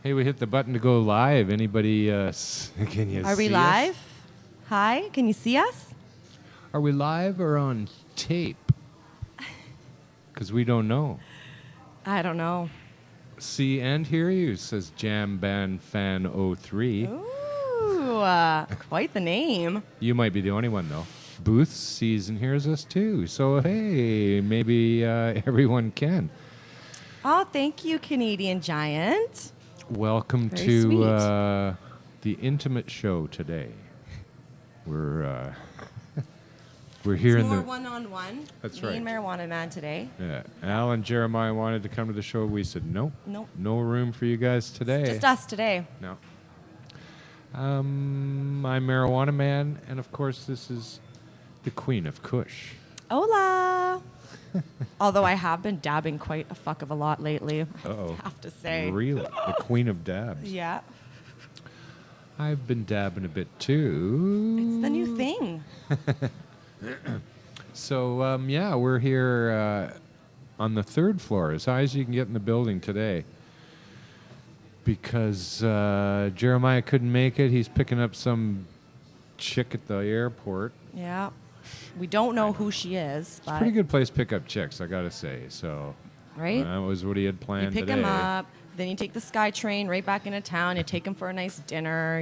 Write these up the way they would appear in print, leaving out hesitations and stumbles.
Hey, we hit the button to go live. Anybody, can you see Are we us? live? Hi, can you see us? Are we live or on tape? Because we don't know. I don't know. See and hear you, says Jam Band Fan 03. Ooh, quite the name. You might be the only one, though. Booth sees and hears us, too. So, hey, maybe everyone can. Oh, thank you, Canadian Giant. Welcome Very to sweet. the intimate show today. We're here It's in more the... one-on-one. That's Me right. and Marijuana Man today. Yeah, Al and Jeremiah wanted to come to the show. We said, nope. Nope. No room for you guys today. Just us today. No. I'm Marijuana Man, and of course, this is the Queen of Kush. Hola. Although I have been dabbing quite a fuck of a lot lately, Uh-oh. I have to say. Really? The Queen of Dabs. Yeah. I've been dabbing a bit, too. It's the new thing. So, yeah, we're here on the third floor, as high as you can get in the building today. Because Jeremiah couldn't make it. He's picking up some chick at the airport. Yeah. We don't know who she is, but Pretty good place to pick up chicks, I gotta say. So, right? that was what he had You planned pick today. him up, then you take the SkyTrain right back into town. You take him for a nice dinner,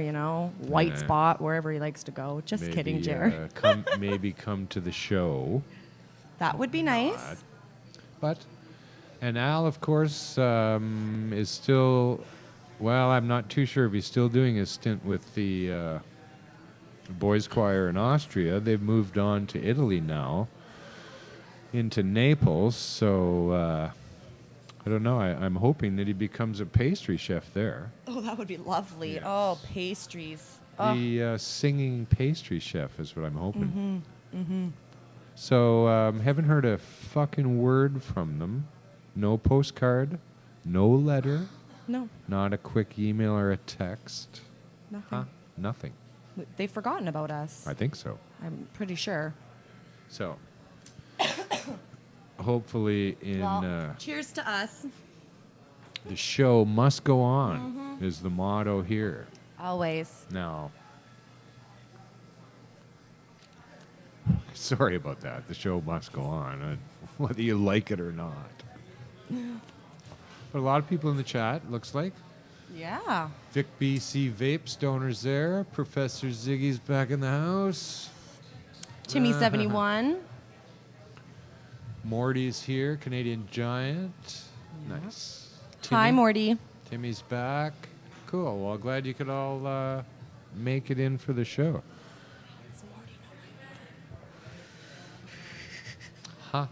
white Yeah. spot, wherever he likes to go. Just kidding, Jer. Maybe come to the show. That would be nice. And Al, of course, is still. Well, I'm not too sure if he's still doing his stint with the boys' choir in Austria. They've moved on to Italy now, into Naples. So I don't know. I'm hoping that he becomes a pastry chef there. Oh, that would be lovely. Yes. Oh, pastries. Oh. The singing pastry chef is what I'm hoping. So haven't heard a fucking word from them. No postcard, no letter, No, not a quick email or a text. nothing. Huh? Nothing. They've forgotten about us. I think so. I'm pretty sure. So hopefully in cheers to us. the show must go on is the motto here. Always. Now, sorry about that. The show must go on, whether you like it or not. But a lot of people in the chat, looks like. Yeah. Vic BC Vape Stoner's there. Professor Ziggy's back in the house. Timmy71. Morty's here. Canadian Giant. Nice. Hi, Morty. Timmy's back. Cool. Well, glad you could all make it in for the show. Huh?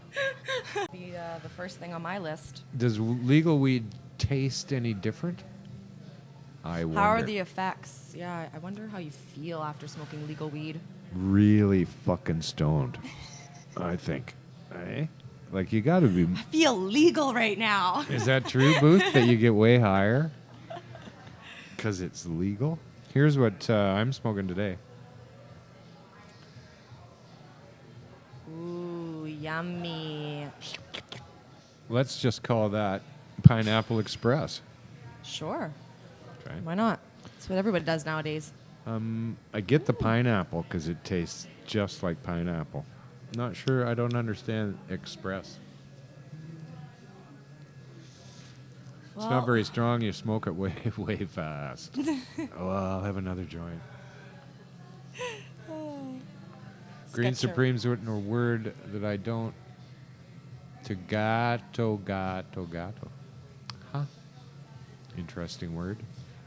Be the first thing on my list. Does legal weed taste any different? I wonder. How are the effects? Yeah, I wonder how you feel after smoking legal weed. Really fucking stoned, I think. Eh? Like, you gotta be... I feel legal right now. Is that true, Booth, that you get way higher? Because it's legal? Here's what I'm smoking today. Ooh, yummy. Let's just call that Pineapple Express. Sure. Okay. Why not? That's what everybody does nowadays. I get the pineapple because it tastes just like pineapple. Not sure. I don't understand Express. It's not very strong. You smoke it way, way fast. Oh, I'll have another joint. Green Sketcher. Supreme's a word that I don't... Gato. Huh? Interesting word.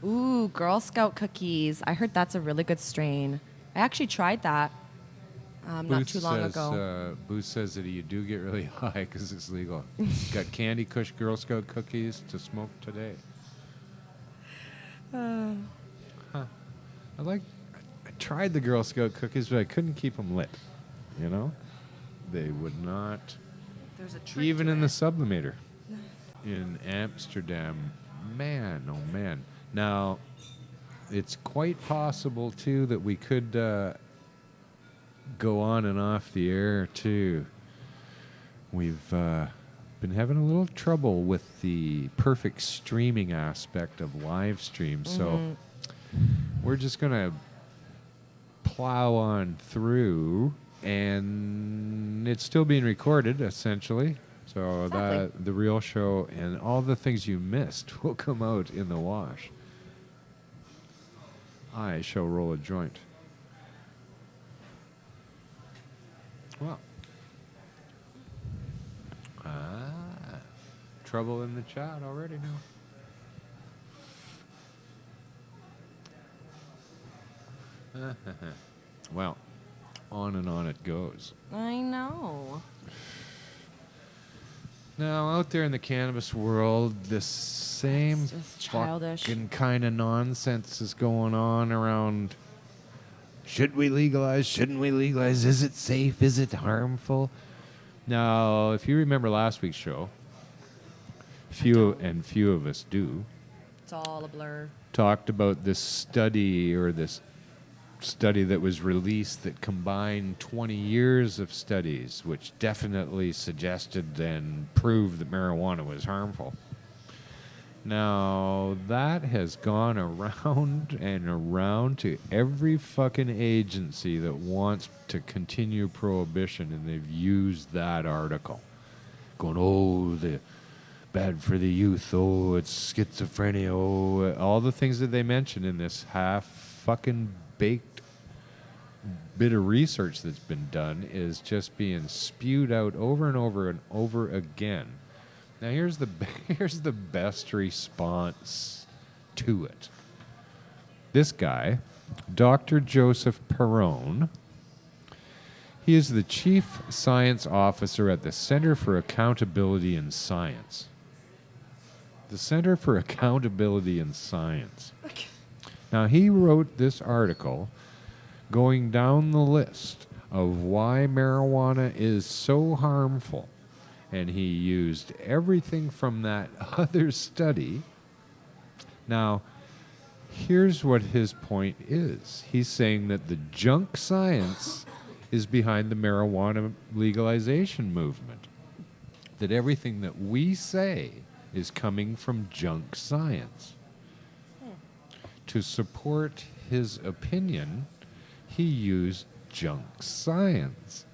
Ooh, Girl Scout cookies. I heard that's a really good strain. I actually tried that not too long ago. Booth says that you do get really high because it's legal. Got Candy Kush Girl Scout cookies to smoke today. Huh. I tried the Girl Scout cookies, but I couldn't keep them lit. You know? They would not... There's a trick Even to in it. the sublimator. In Amsterdam. Man, oh man. Now, it's quite possible, too, that we could go on and off the air, too. We've been having a little trouble with the perfect streaming aspect of live stream. So we're just going to plow on through, and it's still being recorded, essentially. So Exactly. the real show and all the things you missed will come out in the wash. I shall roll a joint. Well. Trouble in the chat already now. Well, on and on it goes. I know. Now, out there in the cannabis world, this same just childish. fucking kind of nonsense is going on around. Should we legalize? Shouldn't we legalize? Is it safe? Is it harmful? Now, if you remember last week's show, few of us do, It's all a blur. talked about this study that was released that combined 20 years of studies, which definitely suggested and proved that marijuana was harmful. Now, that has gone around and around to every fucking agency that wants to continue prohibition, and they've used that article. Going, oh, the bad for the youth, oh, it's schizophrenia, oh, all the things that they mentioned in this half fucking baked bit of research that's been done is just being spewed out over and over and over again. Now here's the here's the best response to it. This guy, Dr. Joseph Perrone, he is the Chief Science Officer at the Center for Accountability in Science. The Center for Accountability in Science. Now, he wrote this article going down the list of why marijuana is so harmful. And he used everything from that other study. Now, here's what his point is. He's saying that the junk science is behind the marijuana legalization movement. That everything that we say is coming from junk science. To support his opinion, he used junk science.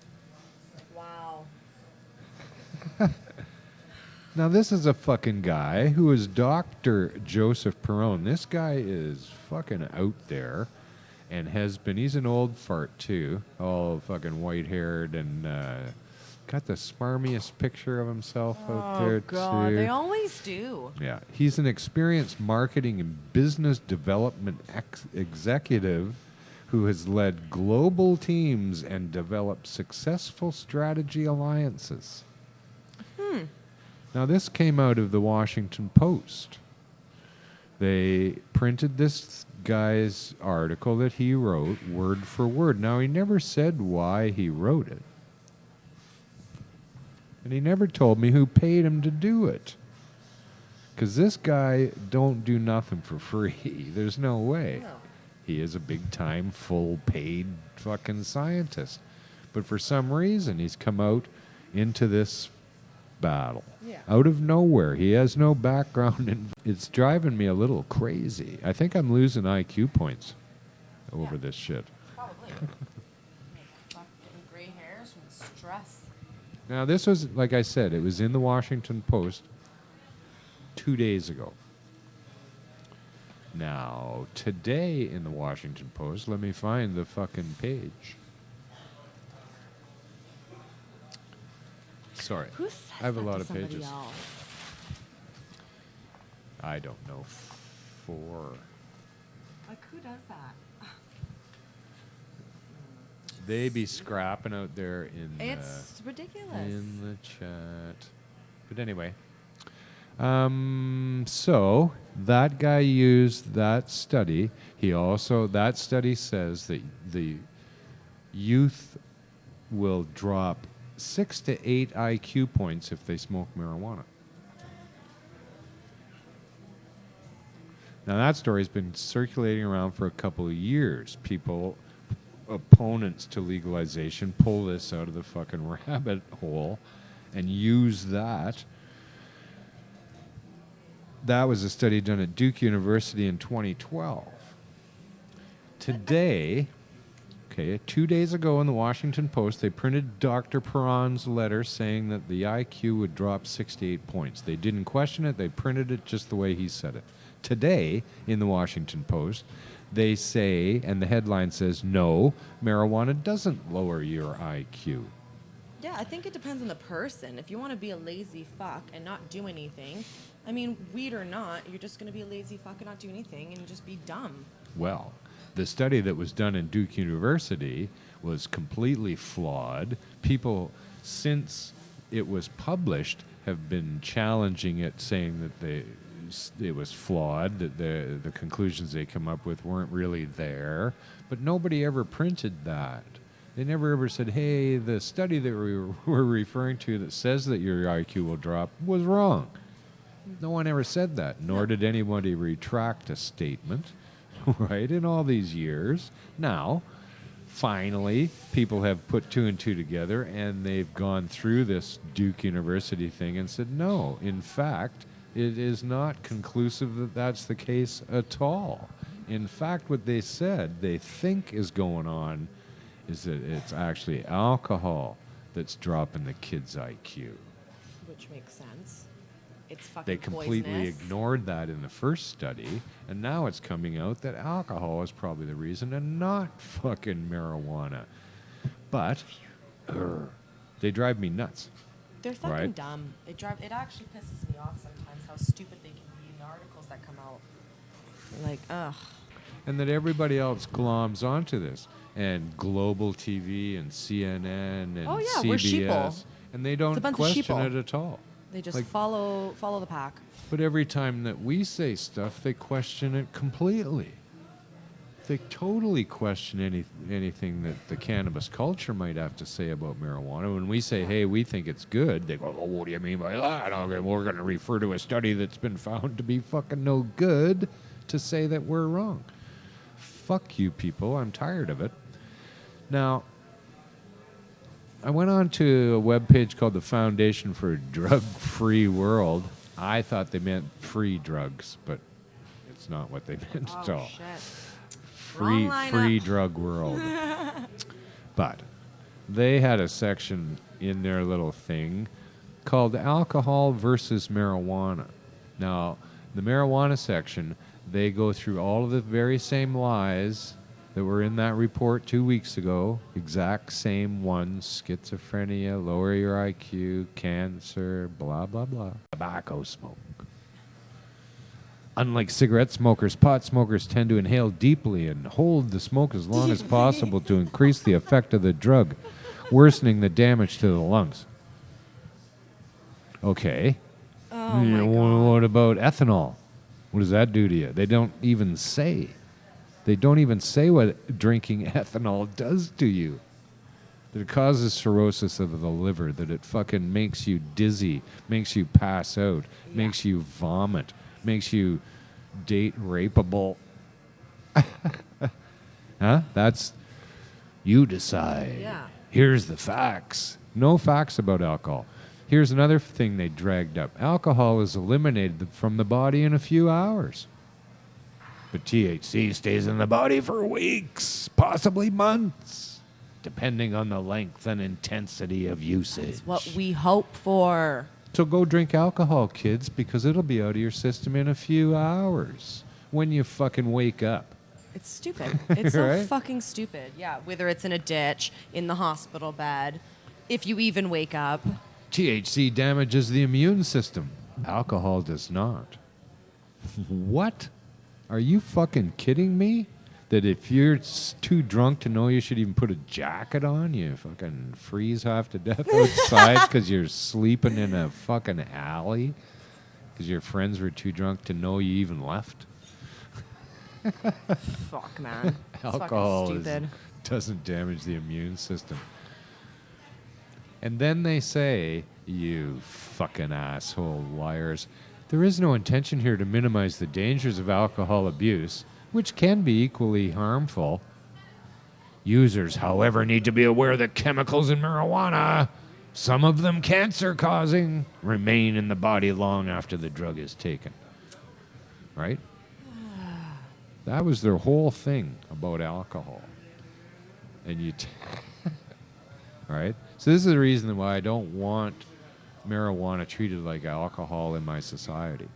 Wow. Now, this is a fucking guy who is Dr. Joseph Perrone. This guy is fucking out there and has been. He's an old fart, too. All fucking white-haired and got the smarmiest picture of himself out there, Oh, God. too. They always do. Yeah. He's an experienced marketing and business development executive who has led global teams and developed successful strategy alliances. Now, this came out of the Washington Post. They printed this guy's article that he wrote word for word. Now, he never said why he wrote it. And he never told me who paid him to do it. Because this guy don't do nothing for free. There's no way. No. He is a big-time, full-paid fucking scientist. But for some reason, he's come out into this battle. Yeah. Out of nowhere. He has no background, and it's driving me a little crazy. I think I'm losing IQ points over this shit. Probably. Getting gray hairs from stress. Now, this was, like I said, it was in the Washington Post 2 days ago. Now, today in the Washington Post, let me find the fucking page. Sorry. Who says I have a that lot to of somebody pages. else? I don't know. Four. Like, who does that? They be scrapping out there It's ridiculous. in the chat. But anyway. So that guy used that study. That study says that the youth will drop 6 to 8 IQ points if they smoke marijuana. Now that story's been circulating around for a couple of years. People, opponents to legalization, pull this out of the fucking rabbit hole and use that That was a study done at Duke University in 2012. Today, 2 days ago in the Washington Post, they printed Dr. Perron's letter saying that the IQ would drop 68 points. They didn't question it. They printed it just the way he said it. Today, in the Washington Post, they say, and the headline says, no, marijuana doesn't lower your IQ. Yeah, I think it depends on the person. If you want to be a lazy fuck and not do anything, I mean, weed or not, you're just going to be a lazy fuck and not do anything and just be dumb. Well, the study that was done in Duke University was completely flawed. People, since it was published, have been challenging it, saying that it was flawed, that the conclusions they come up with weren't really there. But nobody ever printed that. They never ever said, hey, the study that we were referring to that says that your IQ will drop was wrong. No one ever said that, nor did anybody retract a statement, right, in all these years. Now, finally, people have put two and two together, and they've gone through this Duke University thing and said, no, in fact, it is not conclusive that that's the case at all. In fact, what they said they think is going on is that it's actually alcohol that's dropping the kids' IQ. Which makes sense. It's fucking They completely poisonous. ignored that in the first study, and now it's coming out that alcohol is probably the reason and not fucking marijuana. But they drive me nuts. They're fucking right? dumb. It actually pisses me off sometimes how stupid they can be in the articles that come out. Like, ugh. And that everybody else gloms onto this. And Global TV and CNN and Oh, yeah, we're sheeple. CBS. And they don't It's a bunch of question sheeple. it at all. They just Like- follow the pack. But every time that we say stuff, they question it completely. They totally question anything that the cannabis culture might have to say about marijuana. When we say, hey, we think it's good, they go, oh, what do you mean by that? Okay, we're going to refer to a study that's been found to be fucking no good to say that we're wrong. Fuck you people. I'm tired of it. Now, I went on to a webpage called the Foundation for a Drug-Free World. I thought they meant free drugs, but it's not what they meant at all. Shit. Free Wrong lineup. drug world. But they had a section in their little thing called alcohol versus marijuana. Now, the marijuana section, they go through all of the very same lies that were in that report 2 weeks ago. Exact same ones. Schizophrenia, lower your IQ, cancer, blah, blah, blah. Tobacco smoke. Unlike cigarette smokers, pot smokers tend to inhale deeply and hold the smoke as long as possible to increase the effect of the drug, worsening the damage to the lungs. Okay. Oh, Yeah, my God. what about ethanol? What does that do to you? They don't even say. They don't even say what drinking ethanol does to you. That it causes cirrhosis of the liver, that it fucking makes you dizzy, makes you pass out, makes you vomit, makes you date rapeable. Huh? That's, you decide. Yeah. Here's the facts. No facts about alcohol. Here's another thing they dragged up. Alcohol is eliminated from the body in a few hours. But THC stays in the body for weeks, possibly months, depending on the length and intensity of usage. It's what we hope for. So go drink alcohol, kids, because it'll be out of your system in a few hours when you fucking wake up. It's stupid. It's so Right? fucking stupid. Yeah, whether it's in a ditch, in the hospital bed, if you even wake up. THC damages the immune system. Alcohol does not. What? Are you fucking kidding me? That if you're too drunk to know you should even put a jacket on, you fucking freeze half to death outside because you're sleeping in a fucking alley because your friends were too drunk to know you even left? Fuck, man. It's Alcohol fucking stupid. doesn't damage the immune system. And then they say, you fucking asshole liars, there is no intention here to minimize the dangers of alcohol abuse, which can be equally harmful. Users, however, need to be aware that chemicals in marijuana, some of them cancer-causing, remain in the body long after the drug is taken. right? That was their whole thing about alcohol. And right? So this is the reason why I don't want marijuana treated like alcohol in my society.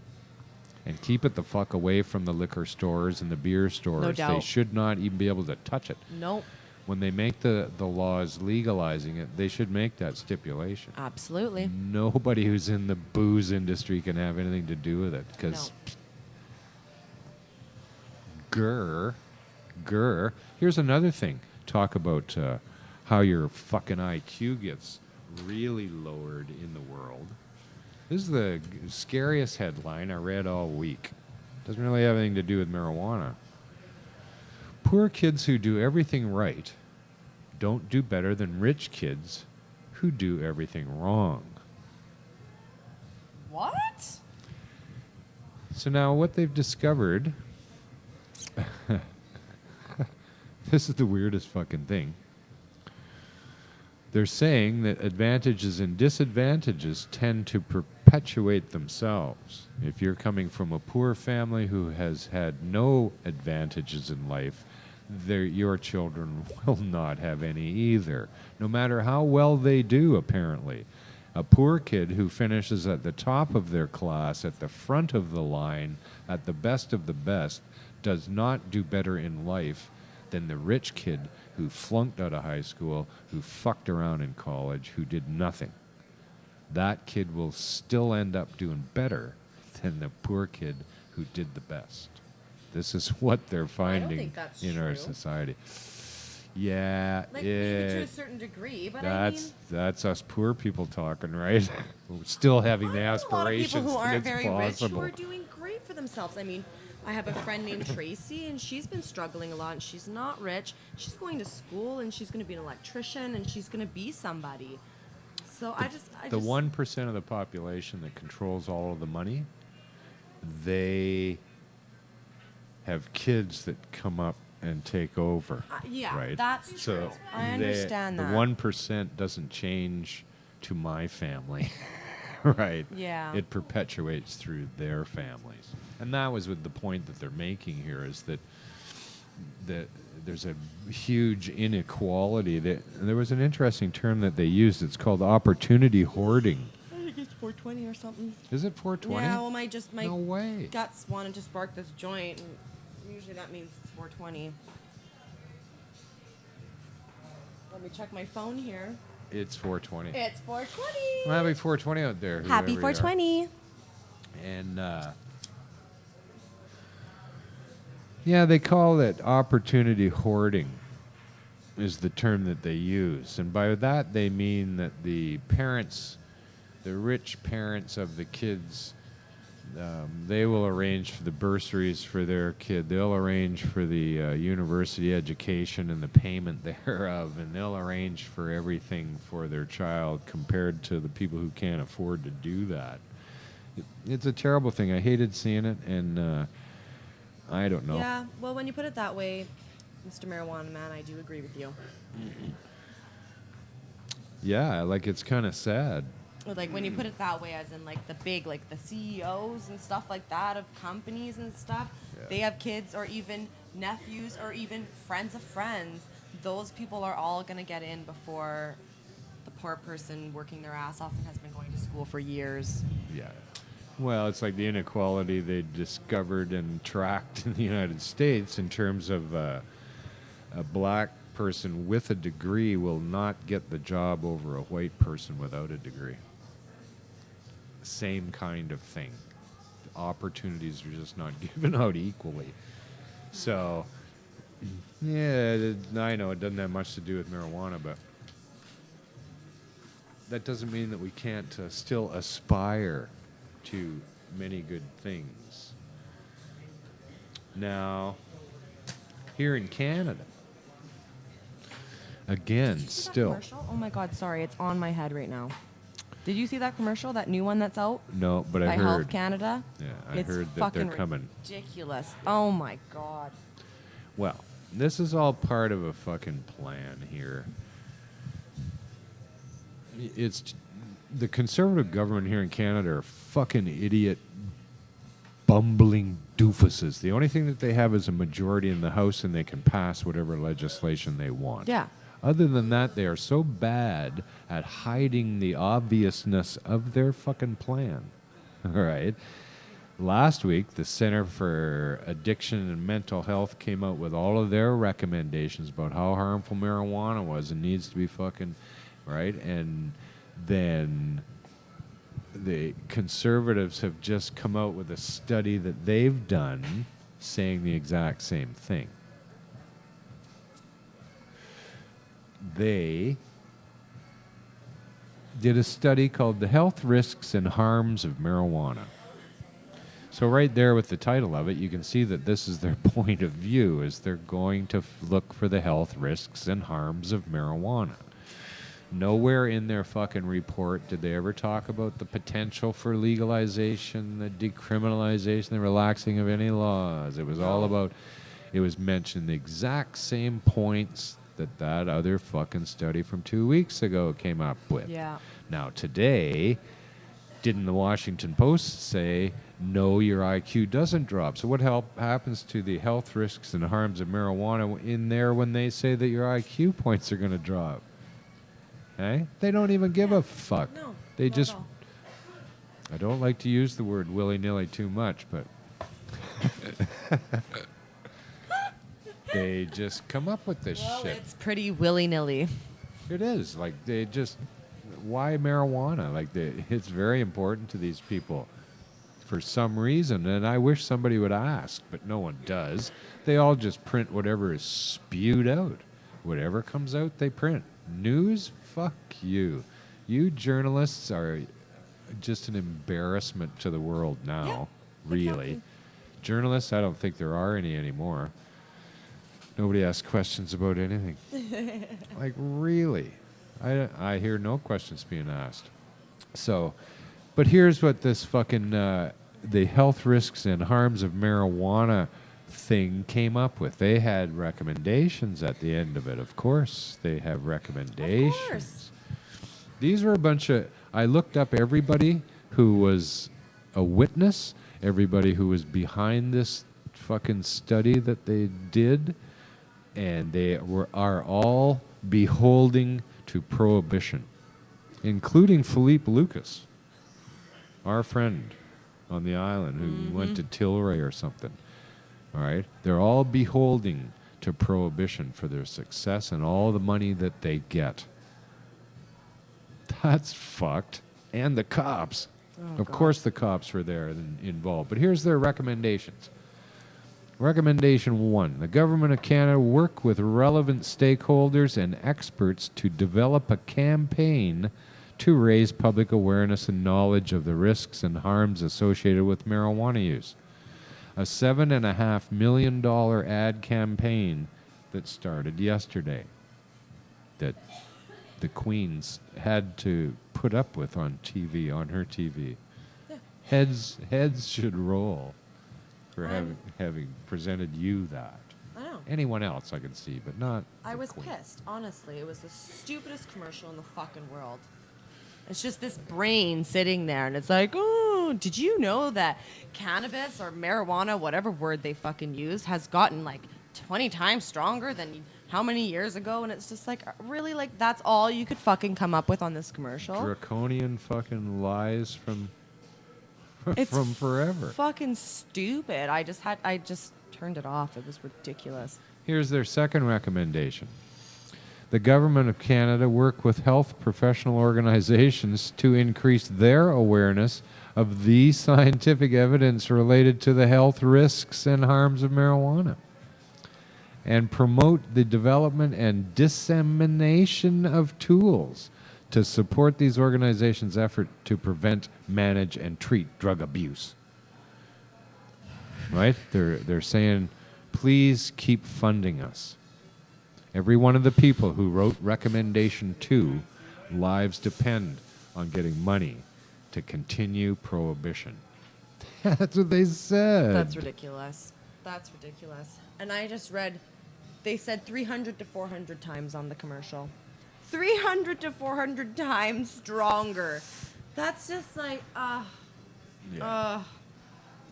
And keep it the fuck away from the liquor stores and the beer stores. No They doubt. should not even be able to touch it. Nope. When they make the laws legalizing it, they should make that stipulation. Absolutely. Nobody who's in the booze industry can have anything to do with it. Because grr. Here's another thing. Talk about how your fucking IQ gets really lowered in the world. This is the scariest headline I read all week. Doesn't really have anything to do with marijuana. Poor kids who do everything right don't do better than rich kids who do everything wrong. What? So now what they've discovered, this is the weirdest fucking thing. They're saying that advantages and disadvantages tend to perpetuate themselves. If you're coming from a poor family who has had no advantages in life, your children will not have any either, no matter how well they do, apparently. A poor kid who finishes at the top of their class, at the front of the line, at the best of the best, does not do better in life than the rich kid who flunked out of high school, who fucked around in college, who did nothing. That kid will still end up doing better than the poor kid who did the best. This is what they're finding think that's in our true. society. Yeah, Like, maybe to a certain degree, but that's us poor people talking, right? Still having the I know a lot of aspirations people who that aren't it's very rich who possible. are doing great for themselves. I mean, I have a friend named Tracy, and she's been struggling a lot, and she's not rich. She's going to school, and she's going to be an electrician, and she's going to be somebody. So The 1% of the population that controls all of the money, they have kids that come up and take over. yeah, right? that's true. So I understand the that. 1% doesn't change to my family, right? Yeah. It perpetuates through their families. And that was with the point that they're making here is that there's a huge inequality. There was an interesting term that they used. It's called opportunity hoarding. I think it's 420 or something. Is it 420? Yeah, well, my No way. guts wanted to spark this joint, and usually that means it's 420. Let me check my phone here. It's 420. It's 420. Well, happy 420 out there. Happy whoever you are. 420. And yeah, they call it opportunity hoarding is the term that they use. And by that they mean that the parents, the rich parents of the kids, they will arrange for the bursaries for their kid. They'll arrange for the university education and the payment thereof, and they'll arrange for everything for their child compared to the people who can't afford to do that. It's a terrible thing. I hated seeing it, and I don't know. Yeah, well, when you put it that way, Mr. Marijuana Man, I do agree with you. Yeah, like it's kind of sad. Like when you put it that way, as in like the big, like the CEOs and stuff like that of companies and stuff, Yeah. they have kids or even nephews or even friends of friends. Those people are all going to get in before the poor person working their ass off and has been going to school for years. Yeah. Well, it's like the inequality they discovered and tracked in the United States in terms of a black person with a degree will not get the job over a white person without a degree. Same kind of thing. The opportunities are just not given out equally. So, yeah, I know it doesn't have much to do with marijuana, but that doesn't mean that we can't still aspire to many good things. Now, here in Canada, again, Did you see that still. commercial? Oh my God, sorry, it's on my head right now. Did you see that commercial, that new one that's out? No, but I by heard. Health Canada? Yeah, I It's heard that they're fucking coming. ridiculous. Oh my God. Well, this is all part of a fucking plan here. It's the conservative government here in Canada are fucking idiot bumbling doofuses. The only thing that they have is a majority in the House, and they can pass whatever legislation they want. Yeah. Other than that, they are so bad at hiding the obviousness of their fucking plan. All right. Last week, the Center for Addiction and Mental Health came out with all of their recommendations about how harmful marijuana was and needs to be fucking, right? And then the conservatives have just come out with a study that they've done saying the exact same thing. They did a study called The Health Risks and Harms of Marijuana. So right there with the title of it, you can see that this is their point of view, is they're going to look for the health risks and harms of marijuana. Nowhere in their fucking report did they ever talk about the potential for legalization, the decriminalization, the relaxing of any laws. It was all about, it was mentioned the exact same points that other fucking study from 2 weeks ago came up with. Yeah. Now today, didn't the Washington Post say, no, your IQ doesn't drop? So what happens to the health risks and harms of marijuana in there when they say that your IQ points are going to drop? Eh? They don't even give a fuck. No. They not just, at all. I don't like to use the word willy-nilly too much, but they just come up with this Well, shit. it's pretty willy-nilly. It is. Like, they just, why marijuana? Like, it's very important to these people for some reason, and I wish somebody would ask, but no one does. They all just print whatever is spewed out. Whatever comes out, they print. News? Fuck you. You journalists are just an embarrassment to the world now, really. exactly. Journalists, I don't think there are any anymore. Nobody asks questions about anything. Like, really? I hear no questions being asked. So, but here's what this fucking, the health risks and harms of marijuana thing came up with. They had recommendations at the end of it. Of course, they have recommendations. Of course. These were a bunch of, I looked up everybody who was a witness, everybody who was behind this fucking study that they did, and they are all beholding to prohibition, including Philippe Lucas, our friend on the island who went to Tilray or something. All right? They're all beholding to prohibition for their success and all the money that they get. That's fucked. And the cops. Of course the cops were there and involved. But here's their recommendations. Recommendation 1. The Government of Canada work with relevant stakeholders and experts to develop a campaign to raise public awareness and knowledge of the risks and harms associated with marijuana use. A $7.5 million ad campaign that started yesterday that the Queen's had to put up with on TV, on her TV. Yeah. Heads should roll for having presented you that. I know. Anyone else I can see, but not I the was Queen. pissed, honestly. It was the stupidest commercial in the fucking world. It's just this brain sitting there, and it's like, oh, did you know that cannabis or marijuana, whatever word they fucking use, has gotten like 20 times stronger than how many years ago? And it's just like, really, like that's all you could fucking come up with on this commercial? Draconian fucking lies from It's from forever. Fucking stupid. I just turned it off. It was ridiculous. Here's their second recommendation. The Government of Canada work with health professional organizations to increase their awareness of the scientific evidence related to the health risks and harms of marijuana, and promote the development and dissemination of tools to support these organizations' effort to prevent, manage, and treat drug abuse. Right? They're saying, please keep funding us. Every one of the people who wrote recommendation 2, lives depend on getting money to continue prohibition. That's what they said. That's ridiculous. That's ridiculous. And I just read, they said 300 to 400 times on the commercial. 300 to 400 times stronger. That's just like,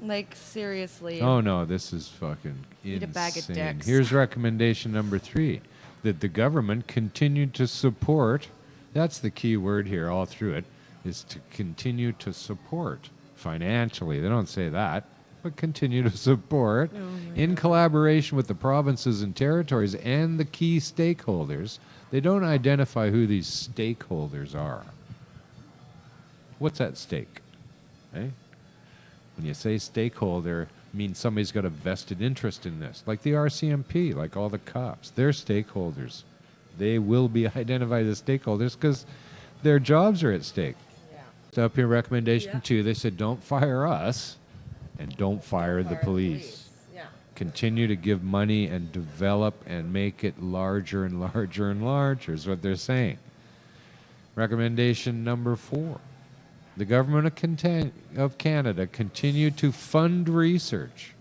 Like, seriously. Oh no, this is fucking Eat a insane. bag of dicks. Here's recommendation number 3, that the government continue to support. That's the key word here, all through it, is to continue to support financially. They don't say that, but continue to support in collaboration with the provinces and territories and the key stakeholders. They don't identify who these stakeholders are. What's at stake? Eh? When you say stakeholder, means somebody's got a vested interest in this, like the RCMP, like all the cops. They're stakeholders. They will be identified as stakeholders because their jobs are at stake. Yeah. Up here, recommendation 2, they said don't fire us and don't fire the police. Yeah. Continue to give money and develop and make it larger and larger and larger is what they're saying. Recommendation number 4. The government of Canada continue to fund research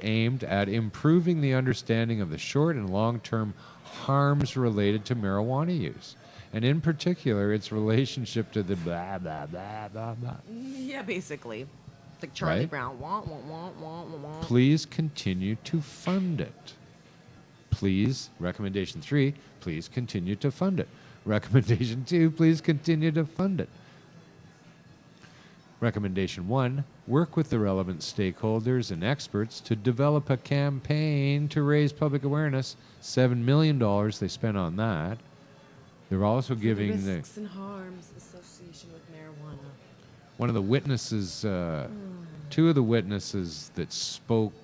aimed at improving the understanding of the short and long-term harms related to marijuana use, and in particular its relationship to the blah, blah, blah, blah, blah. Yeah, basically. Like Charlie Right? Brown. Wah, wah, wah, wah, wah, wah. Please continue to fund it. Please, recommendation 3, please continue to fund it. Recommendation 2, please continue to fund it. Recommendation 1, work with the relevant stakeholders and experts to develop a campaign to raise public awareness. $7 million they spent on that. They're also giving the risks and harms association with marijuana. one of the witnesses, 2 of the witnesses that spoke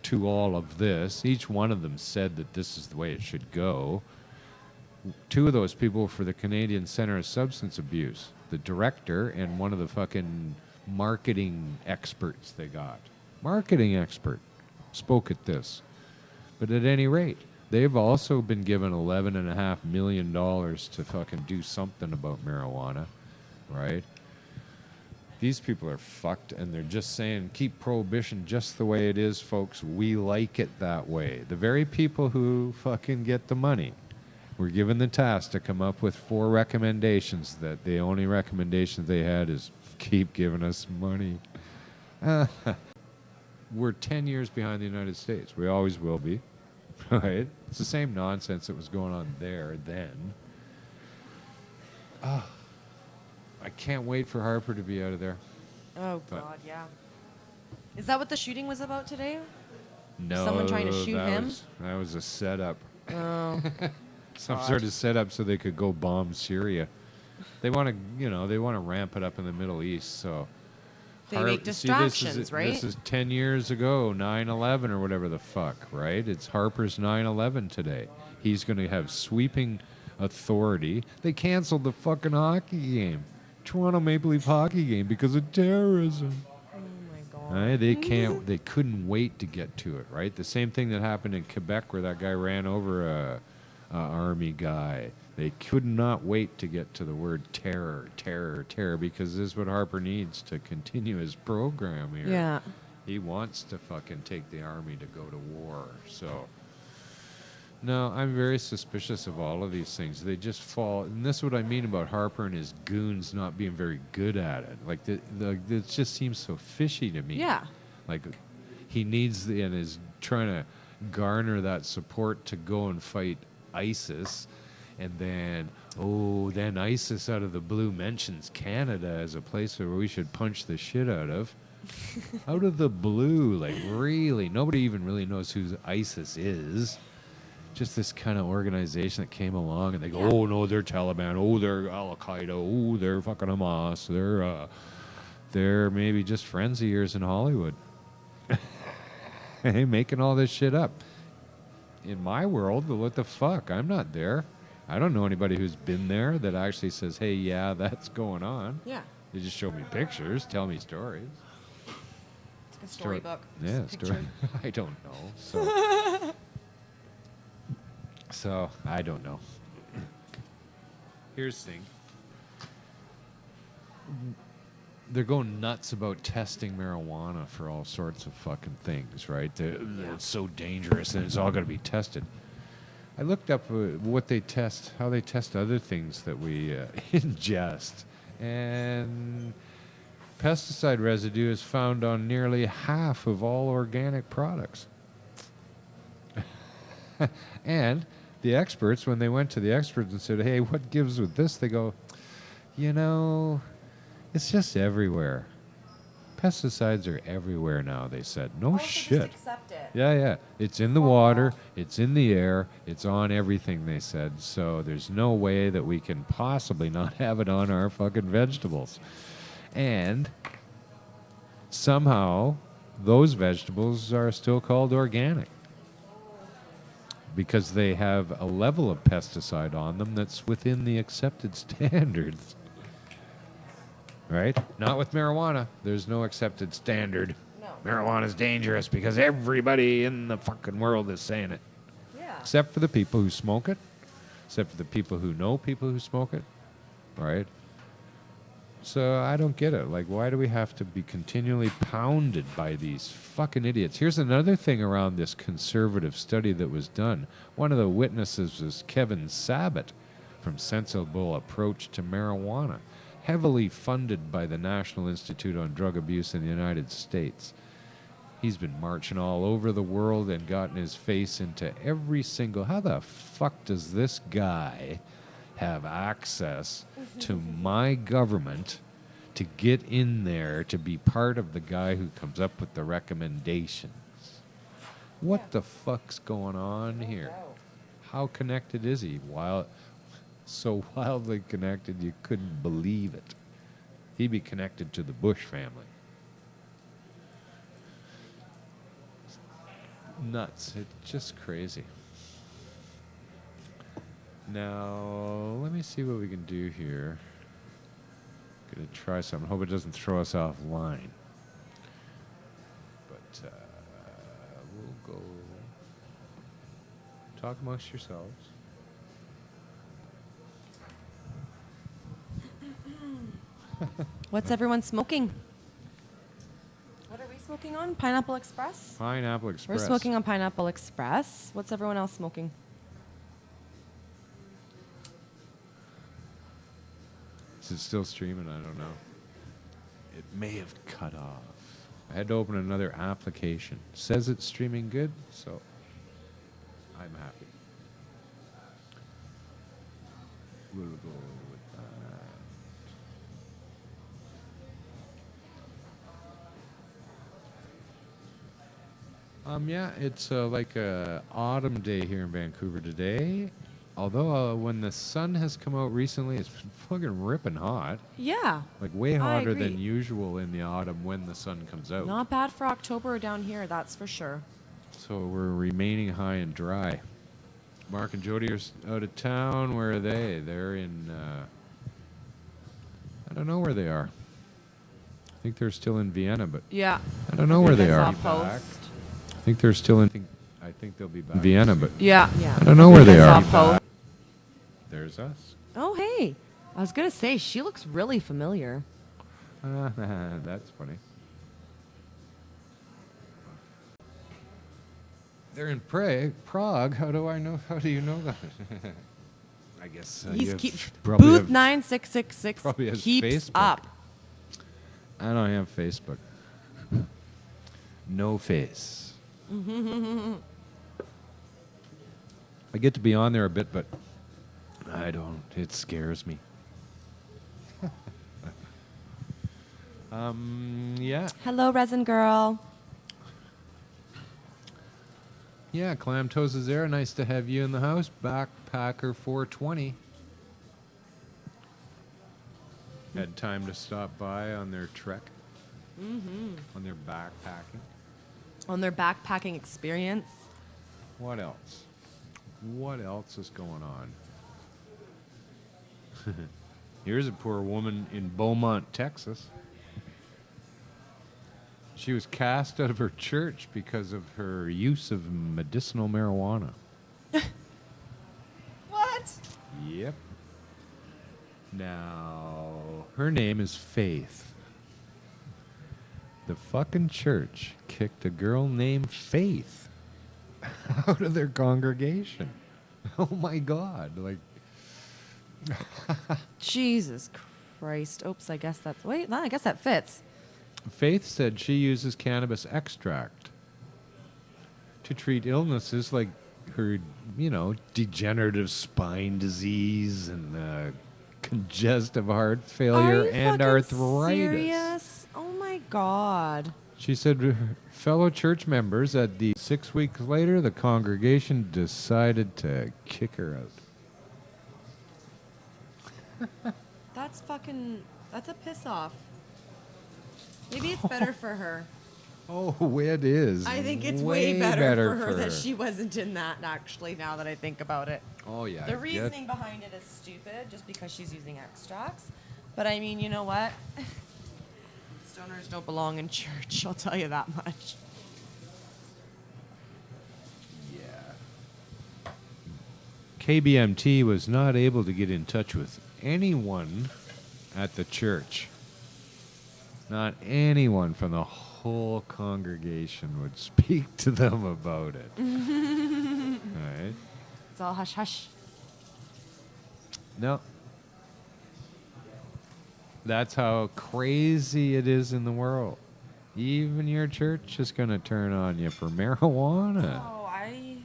to all of this, each one of them said that this is the way it should go. 2 of those people were for the Canadian Centre of Substance Abuse, the director and one of the fucking marketing experts they got. Marketing expert spoke at this. But at any rate, they've also been given $11.5 million to fucking do something about marijuana, right? These people are fucked, and they're just saying, keep prohibition just the way it is, folks. We like it that way. The very people who fucking get the money were given the task to come up with 4 recommendations that the only recommendation they had is keep giving us money. We're 10 years behind the United States. We always will be, right? It's the same nonsense that was going on there then. I can't wait for Harper to be out of there. Oh, But- God, yeah. Is that what the shooting was about today? No, Someone trying to shoot him? That was a setup. Oh. Some sort of setup so they could go bomb Syria. They want to, they want to ramp it up in the Middle East. So They make distractions, this right? This is 10 years ago, 9/11 or whatever the fuck, right? It's Harper's 9/11 today. He's going to have sweeping authority. They canceled the fucking hockey game, Toronto Maple Leaf hockey game, because of terrorism. Oh, my God. Right? They couldn't wait to get to it, right? The same thing that happened in Quebec where that guy ran over a army guy. They could not wait to get to the word terror, because this is what Harper needs to continue his program here. Yeah. He wants to fucking take the army to go to war. So, no, I'm very suspicious of all of these things. They just fall, and this is what I mean about Harper and his goons not being very good at it. Like, it just seems so fishy to me. Yeah. Like, he needs and is trying to garner that support to go and fight ISIS, and then ISIS out of the blue mentions Canada as a place where we should punch the shit out of. Out of the blue, like, really, nobody even really knows who ISIS is. Just this kind of organization that came along and they go, oh no, they're Taliban, oh they're Al Qaeda, oh they're fucking Hamas, they're maybe just friends of yours in Hollywood. Hey, making all this shit up. In my world, what the fuck? I'm not there. I don't know anybody who's been there that actually says, hey, yeah, that's going on. Yeah. They just show me pictures, tell me stories. It's like a storybook. Yeah, Just a story. picture. I don't know. So I don't know. Here's the thing. They're going nuts about testing marijuana for all sorts of fucking things, right? It's so dangerous and it's all going to be tested. I looked up what they test, how they test other things that we ingest, and pesticide residue is found on nearly half of all organic products. And the experts, when they went to the experts and said, hey, what gives with this? They go, you know, it's just everywhere. Pesticides are everywhere now, they said. No shit. Just accept it. Yeah. It's in the water, it's in the air, it's on everything, they said. So there's no way that we can possibly not have it on our fucking vegetables. And somehow those vegetables are still called organic because they have a level of pesticide on them that's within the accepted standards. Right? Not with marijuana. There's no accepted standard. No. Marijuana's dangerous because everybody in the fucking world is saying it. Yeah. Except for the people who smoke it. Except for the people who know people who smoke it. Right? So I don't get it. Like, why do we have to be continually pounded by these fucking idiots? Here's another thing around this conservative study that was done. One of the witnesses was Kevin Sabat from Sensible Approach to Marijuana, heavily funded by the National Institute on Drug Abuse in the United States. He's been marching all over the world and gotten his face into every single... How the fuck does this guy have access to my government to get in there to be part of the guy who comes up with the recommendations? What the fuck's going on here? How connected is he? So wildly connected you couldn't believe it. He'd be connected to the Bush family. Nuts. It's just crazy. Now, let me see what we can do here. Gonna try something. Hope it doesn't throw us offline. But we'll go talk amongst yourselves. What's everyone smoking? What are we smoking on? Pineapple Express? Pineapple Express. We're smoking on Pineapple Express. What's everyone else smoking? Is it still streaming? I don't know. It may have cut off. I had to open another application. Says it's streaming good, so I'm happy. We'll go with that. Yeah, it's like a autumn day here in Vancouver today. Although when the sun has come out recently, it's been fucking ripping hot. Yeah. Like way hotter agree. than usual in the autumn when the sun comes out. Not bad for October down here, that's for sure. So we're remaining high and dry. Marc and Jody are out of town. Where are they? They're in... I don't know where they are. I think they're still in Vienna, but... Yeah. I don't know where they are. Post. I think they're still in... I think they'll be back. Vienna, but... Yeah. I don't know where they are. Post. There's us. Oh, hey. I was going to say, she looks really familiar. That's funny. They're in Prague. How do I know? How do you know that? I guess Booth 9666 probably has keeps Facebook. up. I don't have Facebook. No face. I get to be on there a bit, but I don't. It scares me. Yeah. Hello, Resin Girl. Yeah, Clam Toes is there. Nice to have you in the house. Backpacker 420. Had time to stop by on their trek. On their backpacking. On their backpacking experience. What else? What else is going on? Here's a poor woman in Beaumont, Texas. She was cast out of her church because of her use of medicinal marijuana. What? Yep. Now, her name is Faith. The fucking church kicked a girl named Faith out of their congregation. Oh my God. Like, Jesus Christ. Oops, I guess that's... Wait, no, I guess that fits. Faith said she uses cannabis extract to treat illnesses like her, degenerative spine disease and congestive heart failure Are you and fucking arthritis. serious? Oh my God. She said her fellow church members at the 6 weeks later, the congregation decided to kick her out. That's a piss off. Maybe it's better for her. Oh, it is. I think it's way better for her that she wasn't in that, actually, now that I think about it. Oh, yeah. The reasoning behind it is stupid, just because she's using extracts. But I mean, you know what? Stoners don't belong in church, I'll tell you that much. Yeah. KBMT was not able to get in touch with anyone at the church. Not anyone from the whole congregation would speak to them about it. Right? It's all hush hush. No. That's how crazy it is in the world. Even your church is going to turn on you for marijuana. Oh, I've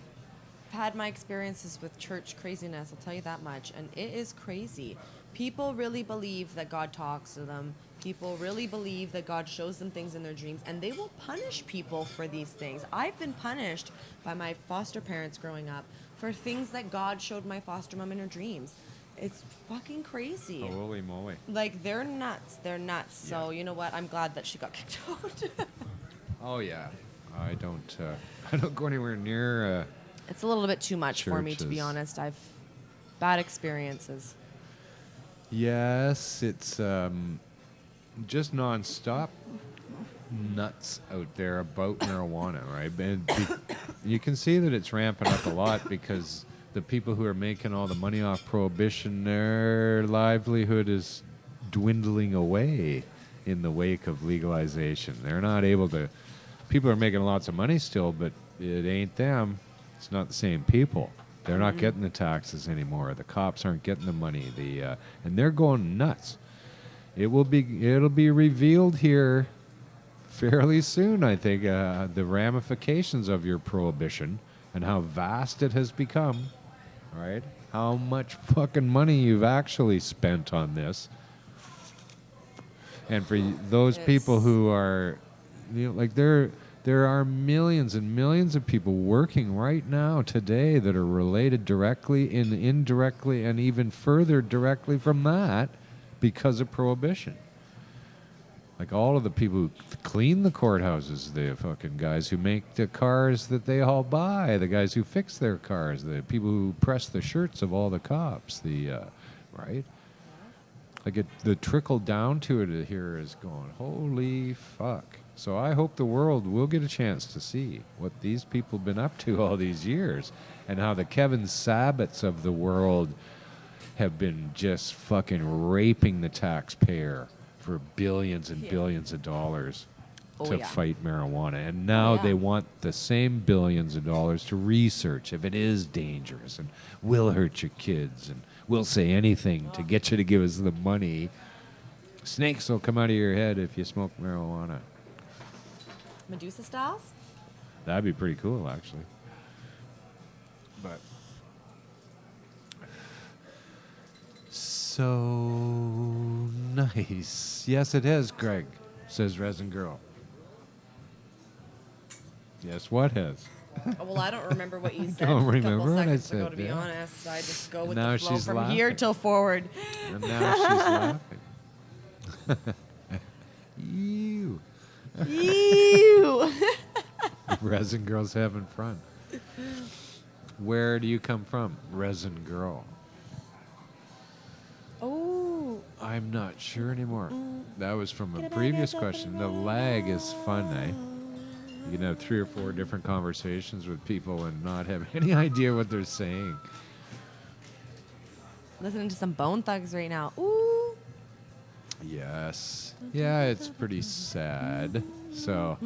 had my experiences with church craziness, I'll tell you that much. And it is crazy. People really believe that God talks to them. People really believe that God shows them things in their dreams, and they will punish people for these things. I've been punished by my foster parents growing up for things that God showed my foster mom in her dreams. It's fucking crazy. Holy moly. Like, they're nuts. They're nuts. So, you know what? I'm glad that she got kicked out. Oh, yeah. I don't go anywhere near... It's a little bit too much for me, to be churches. honest. I've bad experiences. Yes, it's just nonstop nuts out there about marijuana, right? You can see that it's ramping up a lot because the people who are making all the money off prohibition, their livelihood is dwindling away in the wake of legalization. They're not able to... People are making lots of money still, but it ain't them. It's not the same people. They're not getting the taxes anymore. The cops aren't getting the money. And they're going nuts. It'll be revealed here fairly soon, I think, the ramifications of your prohibition and how vast it has become, right? How much fucking money you've actually spent on this. And for those people who are, there are millions and millions of people working right now today that are related directly and indirectly and even further directly from that because of prohibition. Like all of the people who clean the courthouses, the fucking guys who make the cars that they all buy, the guys who fix their cars, the people who press the shirts of all the cops, right? Like the trickle down to it here is going, holy fuck. So I hope the world will get a chance to see what these people have been up to all these years and how the Kevin Sabbats of the world have been just fucking raping the taxpayer for billions and billions of dollars to fight marijuana. And now they want the same billions of dollars to research if it is dangerous and will hurt your kids and will say anything to get you to give us the money. Snakes will come out of your head if you smoke marijuana. Medusa styles? That'd be pretty cool, actually. But so nice. Yes, it is, Greg, says Resin Girl. Yes, what has? Oh, well, I don't remember what you said don't a remember couple what I seconds ago, said, to be yeah. honest. I just go with now the flow she's from here laughing. till forward. And now she's laughing. Ew. Ew. Resin Girl's having fun. Where do you come from, Resin Girl? Oh. I'm not sure anymore. That was from a previous question. The lag is fun, eh? You can have 3 or 4 different conversations with people and not have any idea what they're saying. Listening to some Bone Thugs right now. Ooh. Yes. Yeah, it's pretty sad. So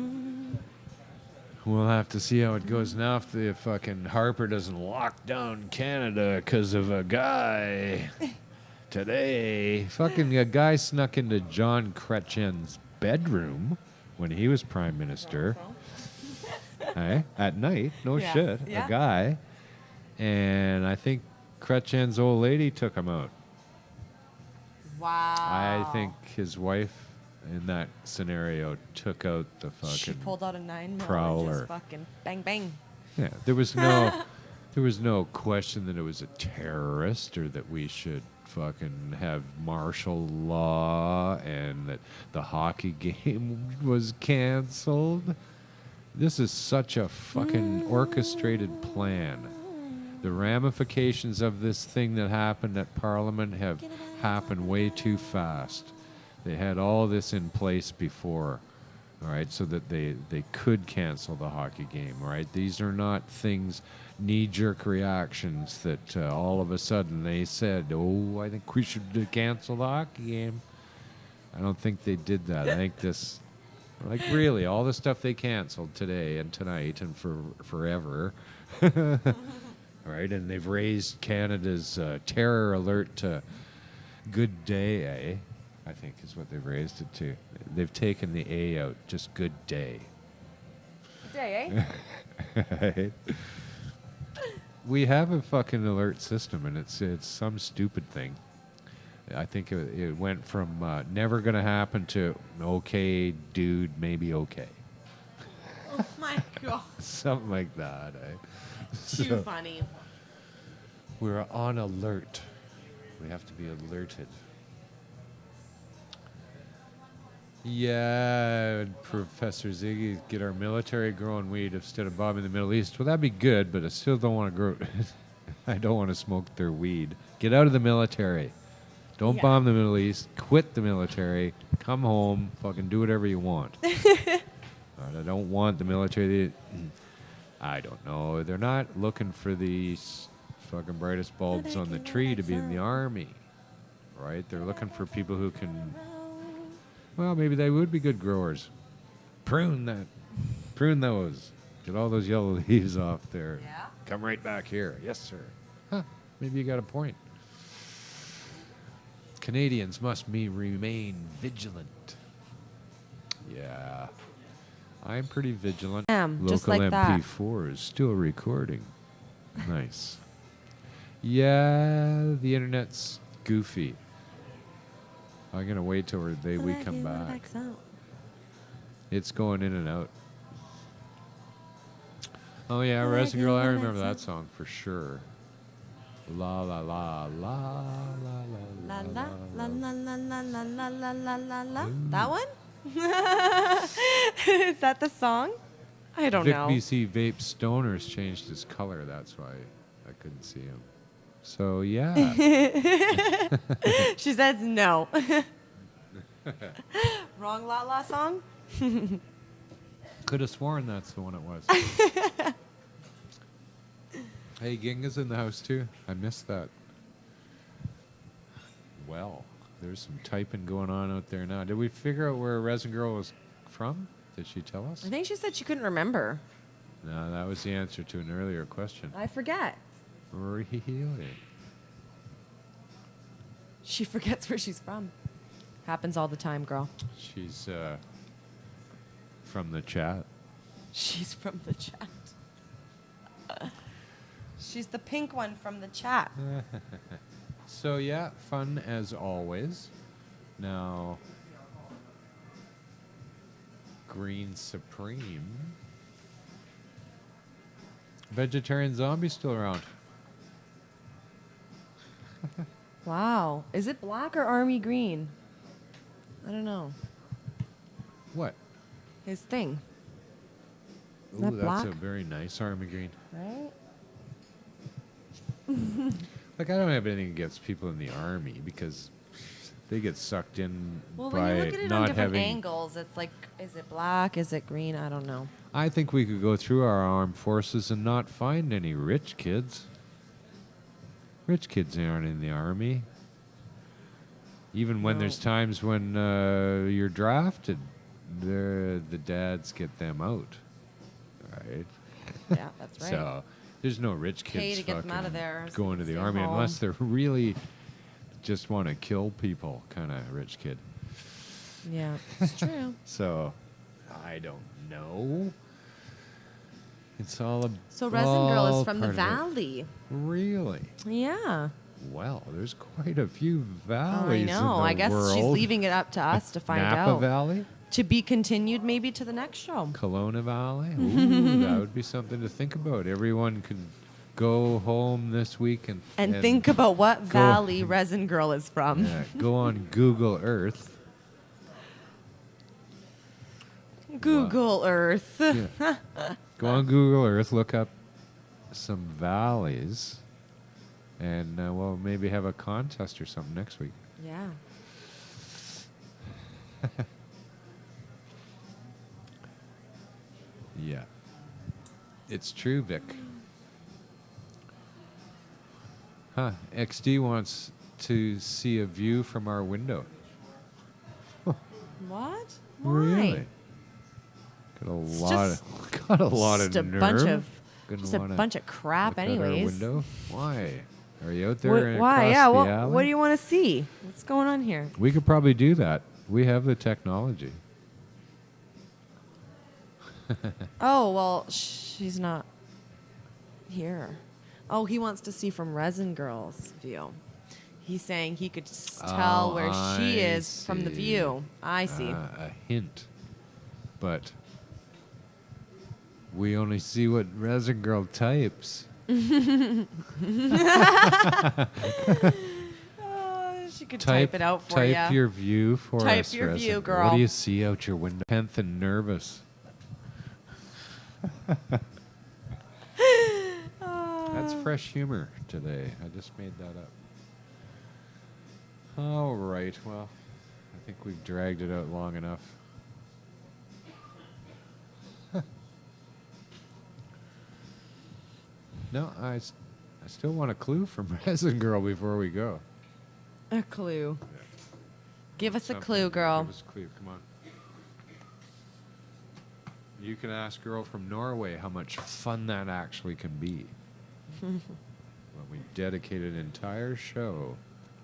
we'll have to see how it goes now if the fucking Harper doesn't lock down Canada because of a guy today. Fucking a guy snuck into John Chrétien's bedroom when he was prime minister. Hey, at night, no Yeah, shit, yeah. a guy. And I think Chrétien's old lady took him out. Wow. I think his wife in that scenario took out the fucking She pulled out a 9mm and prowler. just fucking bang bang. Yeah, there was no question that it was a terrorist or that we should fucking have martial law and that the hockey game was canceled. This is such a fucking orchestrated plan. The ramifications of this thing that happened at Parliament have happened way too fast. They had all this in place before, all right, so that they could cancel the hockey game, all right? These are not things, knee-jerk reactions that all of a sudden they said, oh, I think we should cancel the hockey game. I don't think they did that. I think this, like really, all the stuff they canceled today and tonight and for forever, all right, and they've raised Canada's terror alert to good day, eh? I think is what they've raised it to. They've taken the A out, just good day. Day, Right? We have a fucking alert system, and it's some stupid thing. I think it went from never gonna happen to okay, dude, maybe okay. Oh my god. Something like that. Eh? Too So funny. we're on alert. We have to be alerted. Yeah, Professor Ziggy, get our military growing weed instead of bombing the Middle East. Well, that'd be good, but I still don't want to grow. I don't want to smoke their weed. Get out of the military. Don't Yeah. bomb the Middle East. Quit the military. Come home. Fucking do whatever you want. I don't want the military. I don't know. They're not looking for these fucking brightest bulbs on the tree to be in the army, right? They're looking for people who can. Well, maybe they would be good growers. Prune that. Prune those. Get all those yellow leaves off there. Yeah. Come right back here. Yes, sir. Huh. Maybe you got a point. Canadians must remain vigilant. Yeah. I'm pretty vigilant. Just Local like that. MP4 is still recording. Nice. Yeah, the internet's goofy. I'm going to wait till we come back. It's going in and out. Oh, yeah, Resin Girl, I remember that song for sure. La la la la la La la la la la la la la la la la la. Ooh. That one? Is that the song? I don't Vic know. BC Vape Stoners changed his color. That's why I couldn't see him. So, yeah. She says no. Wrong La La song? Could have sworn that's the one it was. Hey, Ginga's in the house too. I missed that. Well, there's some typing going on out there now. Did we figure out where Resin Girl was from? Did she tell us? I think she said she couldn't remember. No, that was the answer to an earlier question. I forget. Really? She forgets where she's from. Happens all the time, girl. She's from the chat. She's from the chat. She's the pink one from the chat. So yeah, fun as always. Now, Green Supreme. Vegetarian Zombie still around. Wow. Is it black or army green? I don't know. What? His thing. Is Ooh, that that's black? a very nice army green. Right? Like, I don't have anything against people in the army because they get sucked in Well, when by you look at it on not different having. angles, it's like, is it black? Is it green? I don't know. I think we could go through our armed forces and not find any rich kids. Rich kids aren't in the army. Even when No. there's times when you're drafted, the dads get them out, right? Yeah, that's right. So there's no rich Pay kids to get them out of fucking there, going to the stay army home. unless they're really just want to kill people kind of rich kid. Yeah, it's true. So, I don't know. It's all So Resin Girl is from the part of it. valley. Really? Yeah. Well, there's quite a few valleys I in know. the I guess she's world. leaving it up to us to find Napa out. Valley? To be continued maybe to the next show. Kelowna Valley? Ooh, that would be something to think about. Everyone can go home this week and think about what valley Resin Girl is from. Yeah, go on Google Earth. Google Earth. Yeah. Go on Google Earth, look up some valleys, and we'll maybe have a contest or something next week. Yeah. Yeah. It's true, Vic. Huh. XD wants to see a view from our window. What? Why? Really? Got a lot of Just a nerve. bunch of crap Look out our anyways. window? Why? Are you out there Why? across Yeah, the what alley? do you want to see? What's going on here? We could probably do that. We have the technology. Oh, well, she's not here. Oh, he wants to see from Resin Girl's view. He's saying he could just tell where she I is from the see. view. I see. A hint. But we only see what Resin Girl types. She could type it out for you. Type your view for Type us, your Resin. view, What girl. do you see out your window? Tenth and nervous. That's fresh humor today. I just made that up. All right. Well, I think we've dragged it out long enough. No, I still want a clue from Resin Girl before we go. A clue. Give us a Something. clue, girl. Give us a clue. Come on. You can ask girl from Norway how much fun that actually can be. When we dedicate an entire show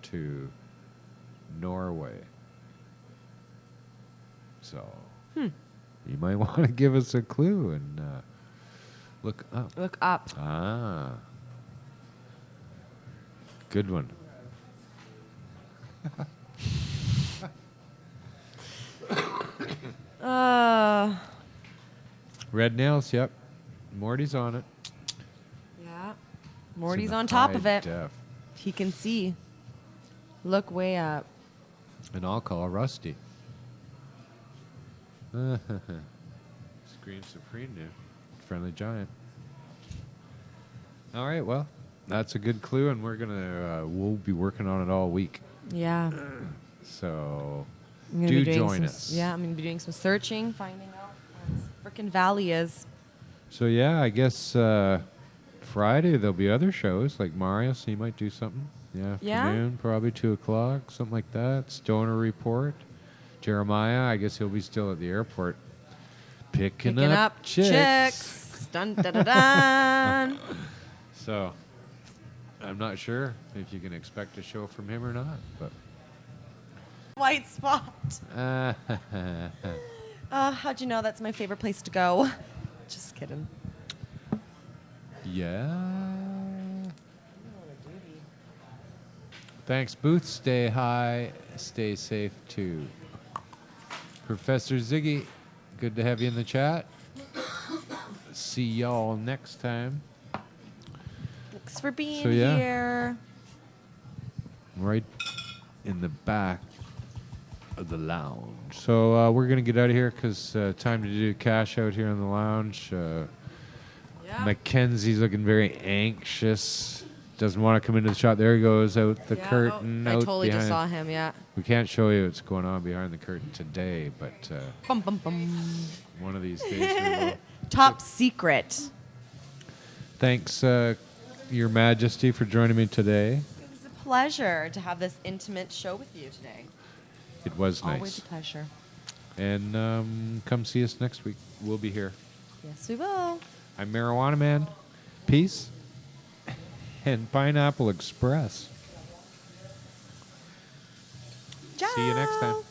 to Norway. So, you might want to give us a clue and look up. Look up. Ah. Good one. Red nails, yep. Morty's on it. Yeah. It's Morty's in the on top high of it. def. He can see. Look way up. And I'll call Rusty. Scream Supreme new. Friendly Giant. All right, well, that's a good clue, and we'll be working on it all week. Yeah. So I'm gonna do be doing join some, us. Yeah, I'm going to be doing some searching, finding out where this frickin' valley is. So yeah, I guess Friday there'll be other shows like Marius. He might do something. Yeah? Afternoon, probably 2:00, something like that. Stoner Report. Jeremiah, I guess he'll be still at the airport picking up chicks. Dun, dun, dun, dun. So I'm not sure if you can expect a show from him or not, but White spot. How'd you know that's my favorite place to go? Just kidding. yeah. Thanks, Booth. Stay high. Stay safe, too. Professor Ziggy, good to have you in the chat. See y'all next time. Thanks for being So, yeah. here. Right in the back of the lounge. So we're going to get out of here because time to do cash out here in the lounge. Yeah. Mackenzie's looking very anxious. Doesn't want to come into the shot. There he goes, out the curtain. I out totally just behind. saw him, yeah. We can't show you what's going on behind the curtain today, but Bum, bum, bum. one of these days we will. Top secret. Thanks, Your Majesty, for joining me today. It was a pleasure to have this intimate show with you today. It was nice. Always a pleasure. And come see us next week. We'll be here. Yes, we will. I'm Marijuana Man. Peace. And Pineapple Express. Ciao. See you next time.